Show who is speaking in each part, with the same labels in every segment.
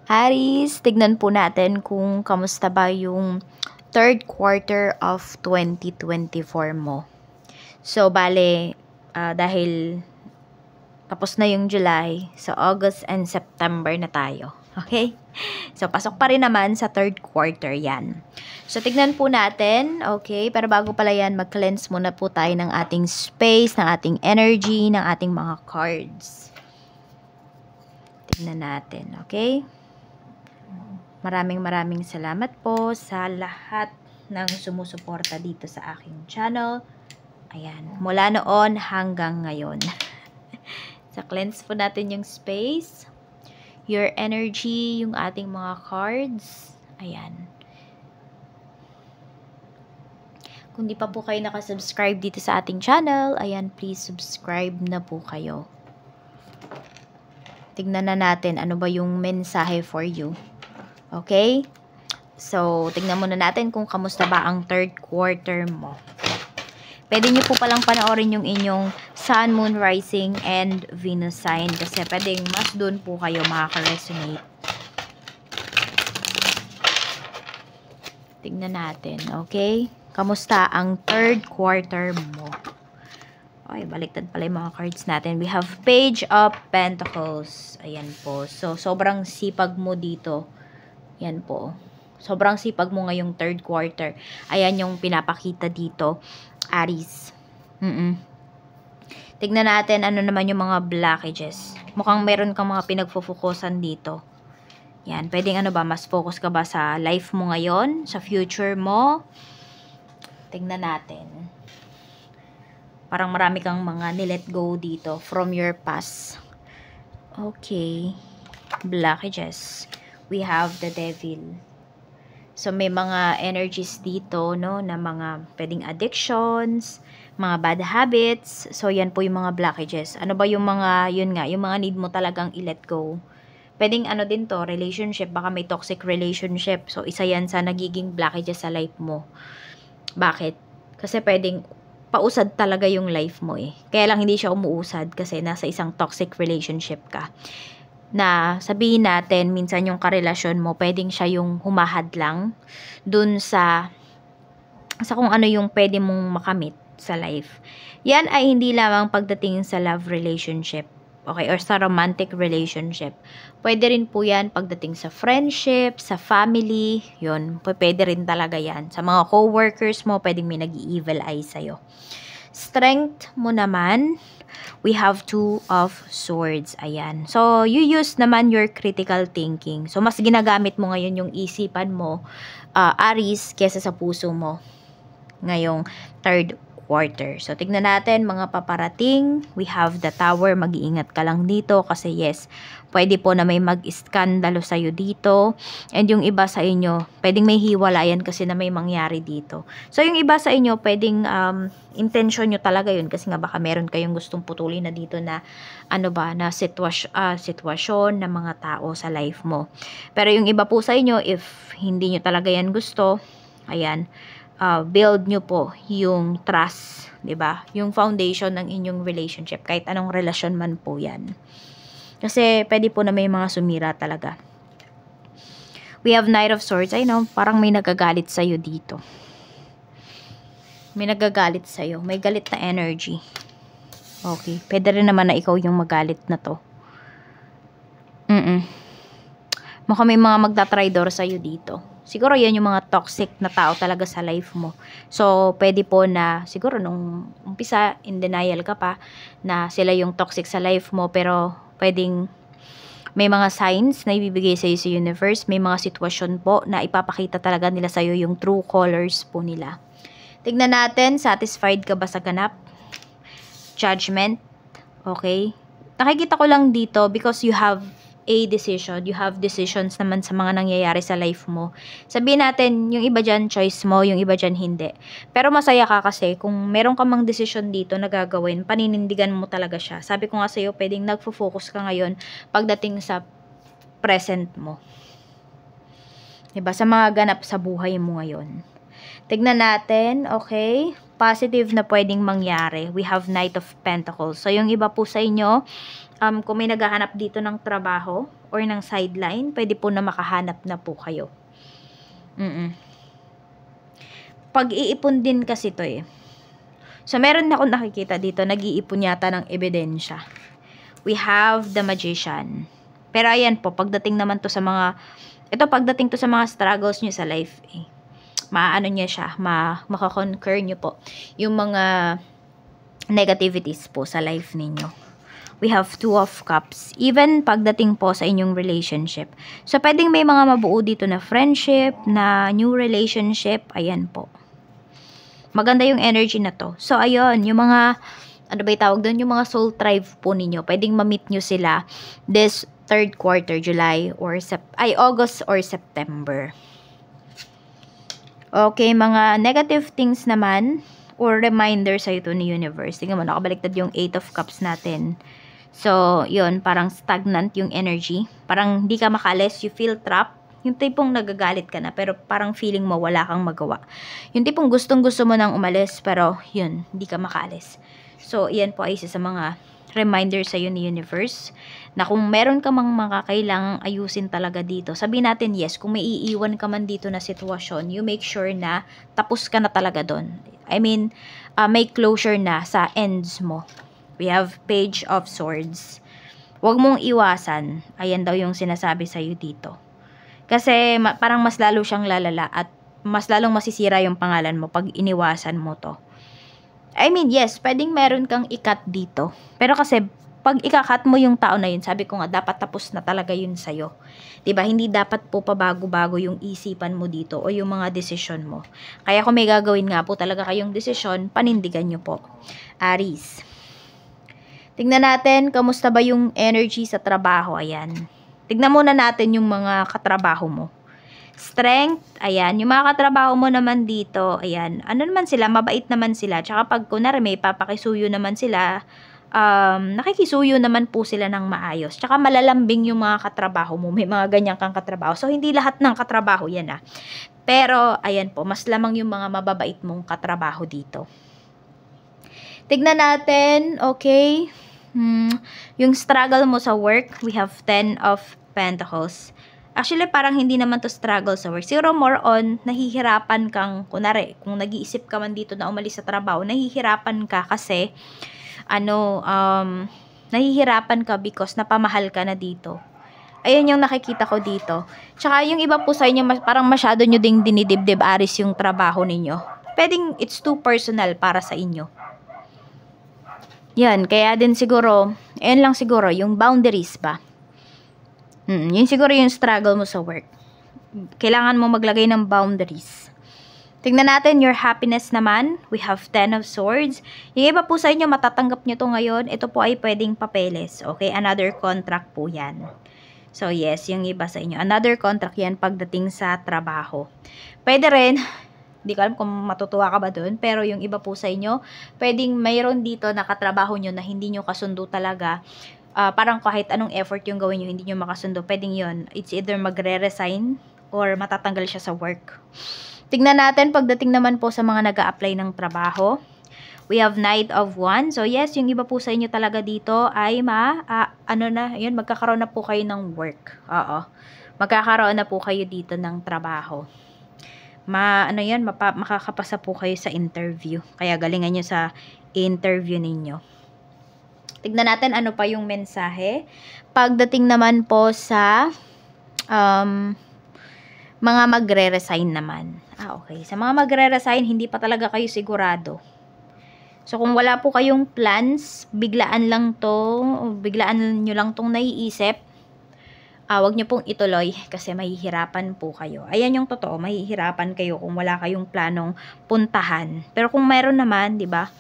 Speaker 1: Aries, tignan po natin kung kamusta ba yung third quarter of 2024 mo. So, bale, dahil tapos na yung July, so August and September na tayo. Okay? So, pasok pa rin naman sa third quarter yan. So, tignan po natin. Okay? Pero bago pala yan, mag-cleanse muna po tayo ng ating space, ng ating energy, ng ating mga cards. Tignan natin. Okay? Maraming salamat po sa lahat ng sumusuporta dito sa aking channel. Ayan, mula noon hanggang ngayon. So, cleanse po natin yung space, your energy, yung ating mga cards. Ayan. Kung di pa po kayo nakasubscribe dito sa ating channel, ayan, please subscribe na po kayo. Tignan na natin ano ba yung mensahe for you. Okay? So, tignan muna natin kung kamusta ba ang third quarter mo. Pwede nyo po palang panoorin yung inyong Sun, Moon, Rising, and Venus sign. Kasi pwedeng mas doon po kayo makaka-resonate. Tignan natin. Okay? Kamusta ang third quarter mo? Okay, baliktad pala yung mga cards natin. We have Page of Pentacles. Ayan po. So, sobrang sipag mo dito. Yan po. Sobrang sipag mo ngayong third quarter. Ayan yung pinapakita dito, Aries. Tignan natin ano naman yung mga blockages. Mukhang meron kang mga pinagfufokusan dito. Yan. Pwedeng ano ba, mas focus ka ba sa life mo ngayon? Sa future mo? Tignan natin. Parang marami kang mga nilet go dito from your past. Okay. Blockages. We have the Devil. So, may mga energies dito, no, na mga pwedeng addictions, mga bad habits. So, yan po yung mga blockages. Ano ba yung mga, yun nga, yung mga need mo talagang i-let go. Pwedeng ano din to, relationship, baka may toxic relationship. So, isa yan sa nagiging blockages sa life mo. Bakit? Kasi pwedeng pausad talaga yung life mo eh. Kaya lang hindi siya umuusad kasi nasa isang toxic relationship ka. Na sabihin natin, minsan yung karelasyon mo, pwedeng siya yung humahad lang dun sa kung ano yung pwede mong makamit sa life. Yan ay hindi lamang pagdating sa love relationship, okay, or sa romantic relationship. Pwede rin po yan pagdating sa friendship, sa family, yun, pwede rin talaga yan. Sa mga co-workers mo, pwedeng may nag-evil eye sa'yo. Strength mo naman, we have Two of Swords. Ayan. So, you use naman your critical thinking. So, mas ginagamit mo ngayon yung isipan mo, Aries, kesa sa puso mo ngayong third quarter. So, tignan natin mga paparating. We have the Tower. Mag-iingat ka lang dito kasi yes, pwede po na may mag-iskandalo sa'yo dito. And yung iba sa inyo, pwedeng may hiwalayan kasi na may mangyari dito. So, yung iba sa inyo, pwedeng intention nyo talaga yun kasi nga baka meron kayong gustong putulin na dito na ano ba, na sitwasyon ng mga tao sa life mo. Pero yung iba po sa inyo, if hindi nyo talaga yan gusto, ayan, build nyo po yung trust, 'di ba? Yung foundation ng inyong relationship, kahit anong relasyon man po 'yan. Kasi pwede po na may mga sumira talaga. We have Knight of Swords. I know, parang may nagagalit sa iyo dito. May nagagalit sa iyo, may galit na energy. Okay, pwede rin naman na ikaw yung magalit na 'to. Mukhang may mga magtatraidor sa iyo dito. Siguro yan yung mga toxic na tao talaga sa life mo. So, pwede po na, siguro nung umpisa, in denial ka pa, na sila yung toxic sa life mo, pero pwedeng may mga signs na ibibigay sa'yo sa universe, may mga sitwasyon po na ipapakita talaga nila sa'yo yung true colors po nila. Tignan natin, satisfied ka ba sa ganap? Judgment, okay? Nakikita ko lang dito because you have a decision. You have decisions naman sa mga nangyayari sa life mo. Sabihin natin, yung iba dyan, choice mo, yung iba dyan, hindi. Pero masaya ka kasi, kung meron ka mang decision dito na gagawin, paninindigan mo talaga siya. Sabi ko nga sa'yo, pwedeng nagfo-focus ka ngayon pagdating sa present mo. Diba? Sa mga ganap sa buhay mo ngayon. Tignan natin, okay? Positive na pwedeng mangyari. We have Knight of Pentacles. So, yung iba po sa inyo, Kung may naghahanap dito ng trabaho or ng sideline, pwede po na makahanap na po kayo. Pag-iipon din kasi to eh. So, meron na akong nakikita dito, nag-iipon yata ng ebidensya. We have the Magician. Pero ayan po, pagdating naman to sa mga, pagdating to sa mga struggles nyo sa life, maano niya siya, makakonquer nyo po yung mga negativities po sa life ninyo. We have Two of Cups. Even pagdating po sa inyong relationship. So, pwedeng may mga mabuo dito na friendship, na new relationship. Ayan po. Maganda yung energy na to. So, ayun, yung mga, ano ba tawag doon? Yung mga soul tribe po ninyo. Pwedeng ma-meet nyo sila this third quarter, July, or August or September. Okay, mga negative things naman, or reminder sa ito ni universe. Tingnan mo, nakabaliktad yung 8 of Cups natin. So, yun, parang stagnant yung energy. Parang hindi ka makalis, you feel trapped. Yung tipong nagagalit ka na, pero parang feeling mo wala kang magawa. Yung tipong gustong-gusto mo nang umalis, pero yun, hindi ka makalis. So, yan po ay isa sa mga reminder sa iyo ni universe, na kung meron ka mang makakailangang ayusin talaga dito, sabihin natin yes, kung may iiwan ka man dito na sitwasyon, you make sure na tapos ka na talaga doon. I mean, may closure na sa ends mo. We have Page of Swords. Huwag mong iwasan. Ayan daw yung sinasabi sa'yo dito. Kasi parang mas lalo siyang lalala at mas lalong masisira yung pangalan mo pag iniwasan mo to. I mean, yes, pwedeng meron kang ikat dito. Pero kasi, pag ikakat mo yung tao na yun, sabi ko nga, dapat tapos na talaga yun sa'yo. Diba? Hindi dapat po pabago-bago yung isipan mo dito o yung mga desisyon mo. Kaya kung may gagawin nga po talaga kayong desisyon, panindigan nyo po. Aries. Tingnan natin, kamusta ba yung energy sa trabaho? Ayan. Tignan muna natin yung mga katrabaho mo. Strength, ayan. Yung mga katrabaho mo naman dito, ayan. Ano naman sila? Mabait naman sila. Tsaka pag kunwari may papakisuyo naman sila, nakikisuyo naman po sila ng maayos. Tsaka malalambing yung mga katrabaho mo. May mga ganyan kang katrabaho. So, hindi lahat ng katrabaho yan ah. Pero, ayan po, mas lamang yung mga mababait mong katrabaho dito. Tignan natin, okay. Yung struggle mo sa work, we have 10 of Pentacles. Actually, parang hindi naman to struggle sa work. Siguro more on, nahihirapan kang, kunwari, kung nag-iisip ka man dito na umalis sa trabaho, nahihirapan ka kasi, nahihirapan ka because napamahal ka na dito. Ayun yung nakikita ko dito. Tsaka yung iba po sa inyo, parang masyado nyo ding dinidibdib Aries yung trabaho ninyo. Pwedeng it's too personal para sa inyo. Yan, kaya din siguro, ayun lang siguro, yung boundaries ba? Yun siguro yung struggle mo sa work. Kailangan mo maglagay ng boundaries. Tingnan natin your happiness naman. We have 10 of Swords. Yung iba po sa inyo, matatanggap nyo to ngayon. Ito po ay pwedeng papeles. Okay, another contract po yan. So yes, yung iba sa inyo. Another contract yan pagdating sa trabaho. Pwede rin, hindi ko alam kung matutuwa ka ba doon, pero yung iba po sa inyo, pwedeng mayroon dito na katrabaho nyo na hindi nyo kasundo talaga. Parang kahit anong effort yung gawin nyo, hindi nyo makasundo, pwedeng yun. It's either magre-resign or matatanggal siya sa work. Tignan natin, pagdating naman po sa mga nag-a-apply ng trabaho, we have Knight of Wands. So yes, yung iba po sa inyo talaga dito ay magkakaroon na po kayo ng work. Oo. Magkakaroon na po kayo dito ng trabaho. Makakapasa po kayo sa interview. Kaya galingan nyo sa interview ninyo. Tignan natin ano pa yung mensahe. Pagdating naman po sa mga magre-resign naman. Okay. Sa mga magre-resign, hindi pa talaga kayo sigurado. So, kung wala po kayong plans, biglaan nyo lang tong naiisip, wag nyo pong ituloy kasi mahihirapan po kayo. Ayan yung totoo, mahihirapan kayo kung wala kayong planong puntahan. Pero kung meron naman, di ba?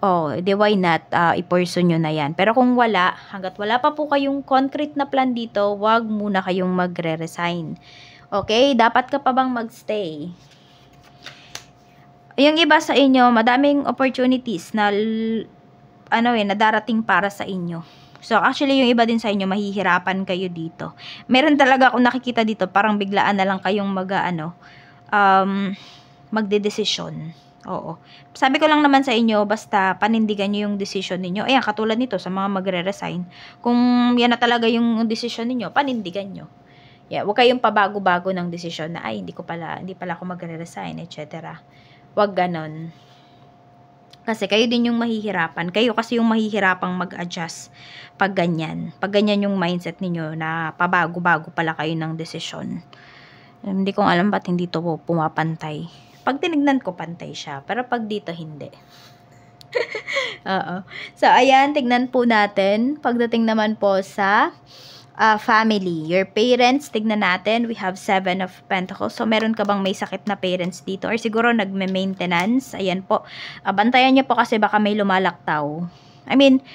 Speaker 1: Why not? I-pursue nyo na yan. Pero kung wala, hanggat wala pa po kayong concrete na plan dito, wag muna kayong magre-resign. Okay? Dapat ka pa bang magstay? Yung iba sa inyo, madaming opportunities na darating para sa inyo. So, actually, yung iba din sa inyo, mahihirapan kayo dito. Meron talaga akong nakikita dito, parang biglaan na lang kayong magdedesisyon. Oo. Sabi ko lang naman sa inyo, basta panindigan nyo yung decision ninyo. Ayan, katulad nito sa mga magre-resign. Kung yan na talaga yung decision ninyo, panindigan nyo. Yeah, huwag kayong pabago-bago ng decision na, ay, hindi pala ako magre-resign, etc. Huwag ganon. Kasi kayo din yung mahihirapan. Kayo kasi yung mahihirapang mag-adjust pag ganyan. Pag ganyan yung mindset ninyo na pabago-bago pala kayo ng decision. Hindi ko alam ba't hindi to pumapantay. Pag tinignan ko, pantay siya. Pero pag dito, hindi. Oo. So, ayan, tignan po natin. Pagdating naman po sa family. Your parents, tignan natin. We have 7 of Pentacles. So, meron ka bang may sakit na parents dito? Or siguro nagme-maintenance. Ayan po. Bantayan niyo po kasi baka may lumalaktaw. I mean,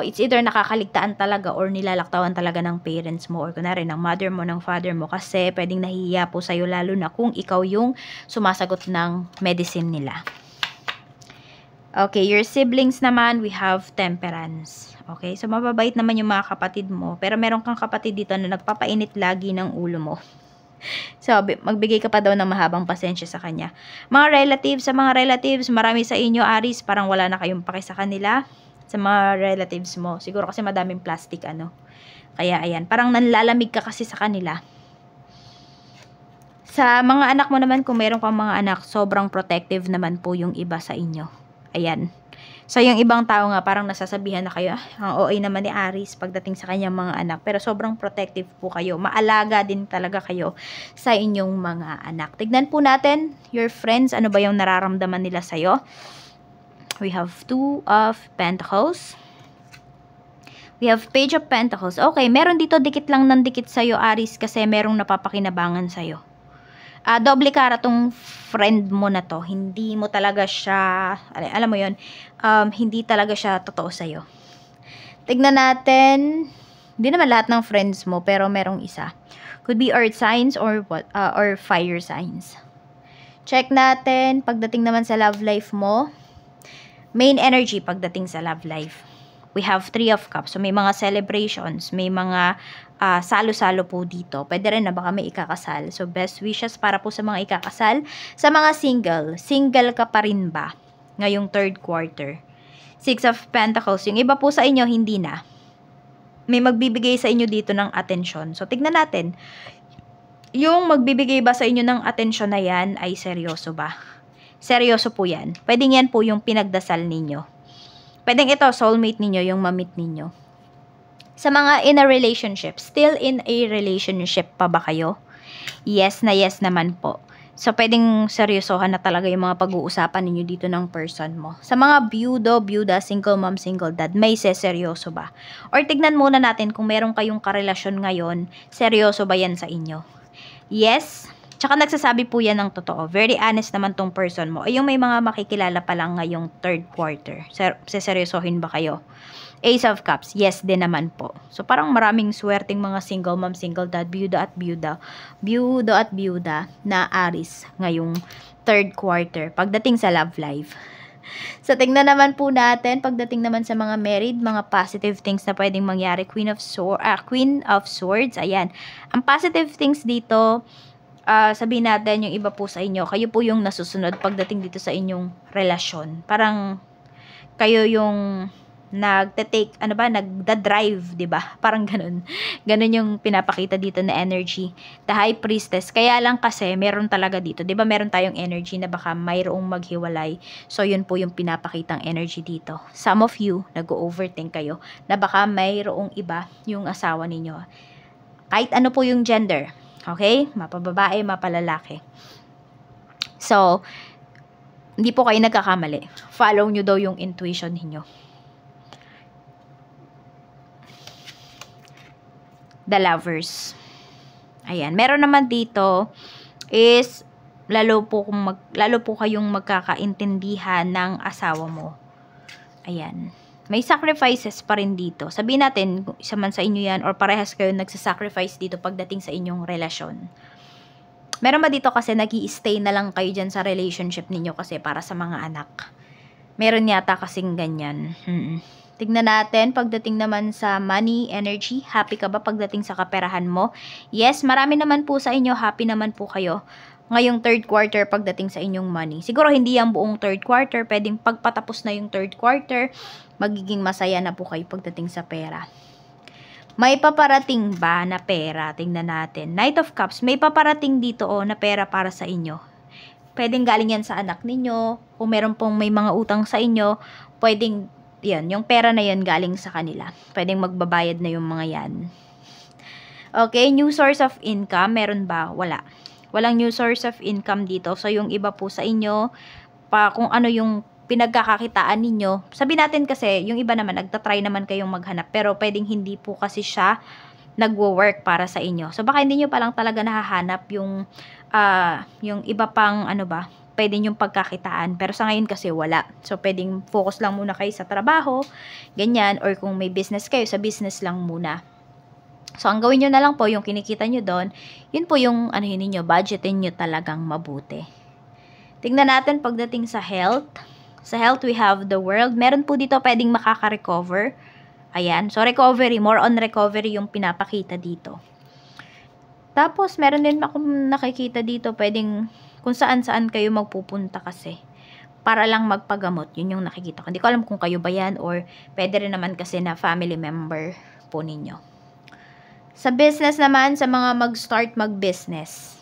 Speaker 1: it's either nakakaligtaan talaga or nilalaktawan talaga ng parents mo or kunwari ng mother mo, ng father mo kasi pwedeng nahihiya po sa'yo lalo na kung ikaw yung sumasagot ng medicine nila. Okay, your siblings naman, we have Temperance. Okay, so mababait naman yung mga kapatid mo pero meron kang kapatid dito na nagpapainit lagi ng ulo mo. So, magbigay ka pa daw ng mahabang pasensya sa kanya. Sa mga relatives, marami sa inyo, Aries, parang wala na kayong paki sa kanila. Sa mga relatives mo. Siguro kasi madaming plastic, Kaya, ayan. Parang nanlalamig ka kasi sa kanila. Sa mga anak mo naman, kung meron kang mga anak, sobrang protective naman po yung iba sa inyo. Ayan. So, yung ibang tao nga, parang nasasabihan na kayo, ang OA naman ni Aries pagdating sa kanyang mga anak. Pero sobrang protective po kayo. Maalaga din talaga kayo sa inyong mga anak. Tignan po natin, your friends, ano ba yung nararamdaman nila sa'yo? We have 2 of Pentacles. We have Page of Pentacles. Okay, meron dito dikit lang ng dikit sa'yo, Aries, kasi merong napapakinabangan sa'yo. Doble cara tong friend mo na to. Hindi mo talaga siya, alam mo yon, hindi talaga siya totoo sa'yo. Tignan natin, hindi naman lahat ng friends mo, pero merong isa. Could be earth signs or what, or fire signs. Check natin, pagdating naman sa love life mo, main energy pagdating sa love life. We have 3 of Cups. So, may mga celebrations, may mga salo-salo po dito. Pwede rin na baka may ikakasal. So, best wishes para po sa mga ikakasal. Sa mga single ka pa rin ba ngayong 3rd quarter? 6 of Pentacles. Yung iba po sa inyo, hindi na. May magbibigay sa inyo dito ng atensyon. So, tignan natin. Yung magbibigay ba sa inyo ng atensyon na yan ay seryoso ba? Seryoso po yan. Pwedeng yan po yung pinagdasal ninyo. Pwedeng ito, soulmate ninyo, yung mamit ninyo. Sa mga in a relationship, still in a relationship pa ba kayo? Yes na yes naman po. So, pwedeng seryosohan na talaga yung mga pag-uusapan ninyo dito ng person mo. Sa mga byuda, single mom, single dad, may seryoso ba? Or tignan muna natin kung meron kayong karelasyon ngayon, seryoso ba yan sa inyo? Yes. Tsaka nagsasabi po yan ng totoo. Very honest naman tong person mo. Ay yung may mga makikilala pa lang ngayong 3rd quarter. Seseryosohin ba kayo? Ace of Cups. Yes din naman po. So parang maraming swerteng mga single mom, single dad, byuda at byuda na Aries ngayong 3rd quarter. Pagdating sa love life. So tingnan naman po natin. Pagdating naman sa mga married, mga positive things na pwedeng mangyari. Queen of Swords. Ayan. Ang positive things dito, sabihin natin yung iba po sa inyo, kayo po yung nasusunod pagdating dito sa inyong relasyon. Parang kayo yung nagda-drive, 'di ba? Parang ganun. Ganun yung pinapakita dito na energy. The High Priestess. Kaya lang kasi meron talaga dito, 'di ba? Meron tayong energy na baka mayroong maghiwalay. So yun po yung pinapakitang energy dito. Some of you nag-overthink kayo na baka mayroong iba yung asawa ninyo. Kahit ano po yung gender. Okay? Mapababae, mapalalaki. So, hindi po kayo nagkakamali. Follow nyo daw yung intuition niyo. The Lovers. Ayan. Meron naman dito is lalo po kayong magkakaintindihan ng asawa mo. Ayan. May sacrifices pa rin dito. Sabihin natin, kung isa man sa inyo yan or parehas kayo nagsasacrifice dito pagdating sa inyong relasyon. Meron ba dito kasi nag-i-stay na lang kayo dyan sa relationship ninyo kasi para sa mga anak? Meron yata kasing ganyan. Tignan natin, pagdating naman sa money, energy, happy ka ba pagdating sa kaperahan mo? Yes, marami naman po sa inyo, happy naman po kayo. ngayong third quarter pagdating sa inyong money. Siguro hindi yung buong third quarter, pwedeng pagpatapos na yung third quarter, magiging masaya na po kayo pagdating sa pera. May paparating ba na pera? Tingnan natin. Knight of Cups, may paparating dito na pera para sa inyo. Pwedeng galing yan sa anak ninyo, kung meron pong may mga utang sa inyo, pwedeng yan, yung pera na yan galing sa kanila. Pwedeng magbabayad na yung mga yan. Okay, new source of income, meron ba? Wala. Walang new source of income dito. So, yung iba po sa inyo, kung ano yung pinagkakakitaan ninyo, sabi natin kasi, yung iba naman, nagtatry naman kayong maghanap, pero pwedeng hindi po kasi siya nagwo-work para sa inyo. So, baka hindi nyo palang talaga nahahanap yung iba pang, pwede yung pagkakitaan. Pero sa ngayon kasi wala. So, pwedeng focus lang muna kayo sa trabaho, ganyan, or kung may business kayo, sa business lang muna. So, ang gawin nyo na lang po, yung kinikita nyo doon, yun po yung, budgetin nyo talagang mabuti. Tingnan natin pagdating sa health. Sa health, we have the world. Meron po dito pwedeng makaka-recover. Ayan. So, recovery. More on recovery yung pinapakita dito. Tapos, meron din akong nakikita dito, pwedeng kung saan-saan kayo magpupunta kasi. Para lang magpagamot. Yun yung nakikita ko. Hindi ko alam kung kayo ba yan or pwede rin naman kasi na family member po ninyo. Sa business naman, sa mga mag-start mag-business.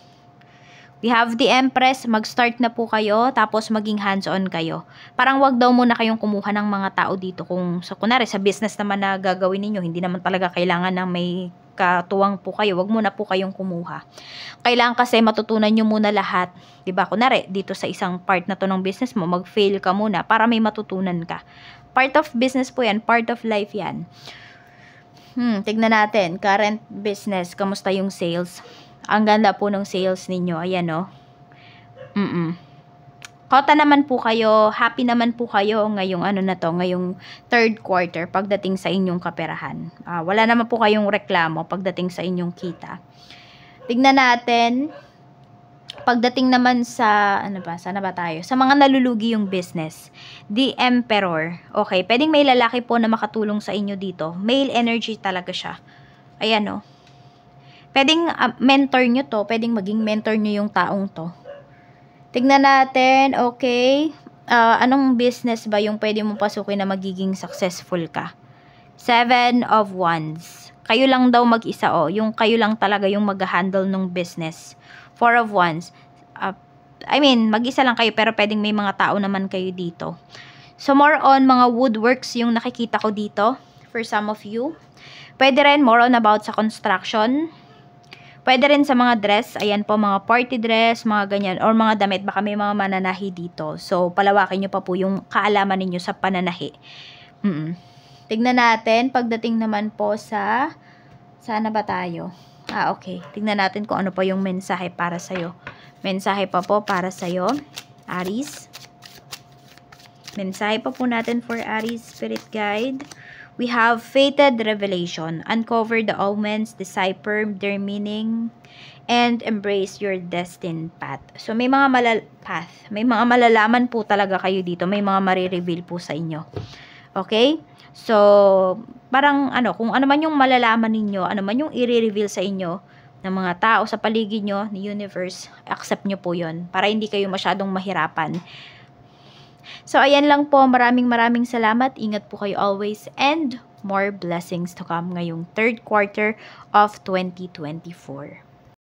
Speaker 1: We have the Empress, mag-start na po kayo, tapos maging hands-on kayo. Parang wag daw muna kayong kumuha ng mga tao dito. Kung kunwari, sa business naman na gagawin ninyo, hindi naman talaga kailangan na may katuwang po kayo. Wag muna po kayong kumuha. Kailangan kasi matutunan nyo muna lahat. Diba? Kunwari, dito sa isang part na to ng business mo, mag-fail ka muna para may matutunan ka. Part of business po yan, part of life yan. Tignan natin, current business, kamusta yung sales? Ang ganda po ng sales ninyo, ayan o. Kota naman po kayo, happy naman po kayo ngayong ngayong third quarter pagdating sa inyong kaperahan. Wala naman po kayong reklamo pagdating sa inyong kita. Tignan natin, pagdating naman sa, sana ba tayo? Sa mga nalulugi yung business. The Emperor. Okay, pwedeng may lalaki po na makatulong sa inyo dito. Male energy talaga siya. Ayan o. Pwedeng mentor nyo to. Pwedeng maging mentor nyo yung taong to. Tignan natin, okay. Anong business ba yung pwede mong pasukin na magiging successful ka? 7 of Wands. Kayo lang daw mag-isa yung kayo lang talaga yung mag-handle ng business. 4 of Wands. Mag-isa lang kayo pero pwedeng may mga tao naman kayo dito. So, more on mga woodworks yung nakikita ko dito for some of you. Pwede rin more on about sa construction. Pwede rin sa mga dress. Ayan po, mga party dress, mga ganyan. Or mga damit. Baka may mga mananahi dito. So, palawakin nyo pa po yung kaalaman ninyo sa pananahi. Tignan natin. Pagdating naman po sa... Sana ba tayo? Okay. Tignan natin kung ano pa yung mensahe para sa'yo. Mensahe pa po para sa'yo, Aries. Mensahe pa po natin for Aries Spirit Guide. We have fated revelation. Uncover the omens, decipher their meaning, and embrace your destined path. So, may mga may mga malalaman po talaga kayo dito. May mga marireveal po sa inyo. Okay? So, parang kung ano man yung malalaman ninyo, ano man yung i-reveal sa inyo ng mga tao sa paligid nyo, ni universe, accept nyo po yun. Para hindi kayo masyadong mahirapan. So, ayan lang po. Maraming salamat. Ingat po kayo always. And more blessings to come ngayong third quarter of 2024.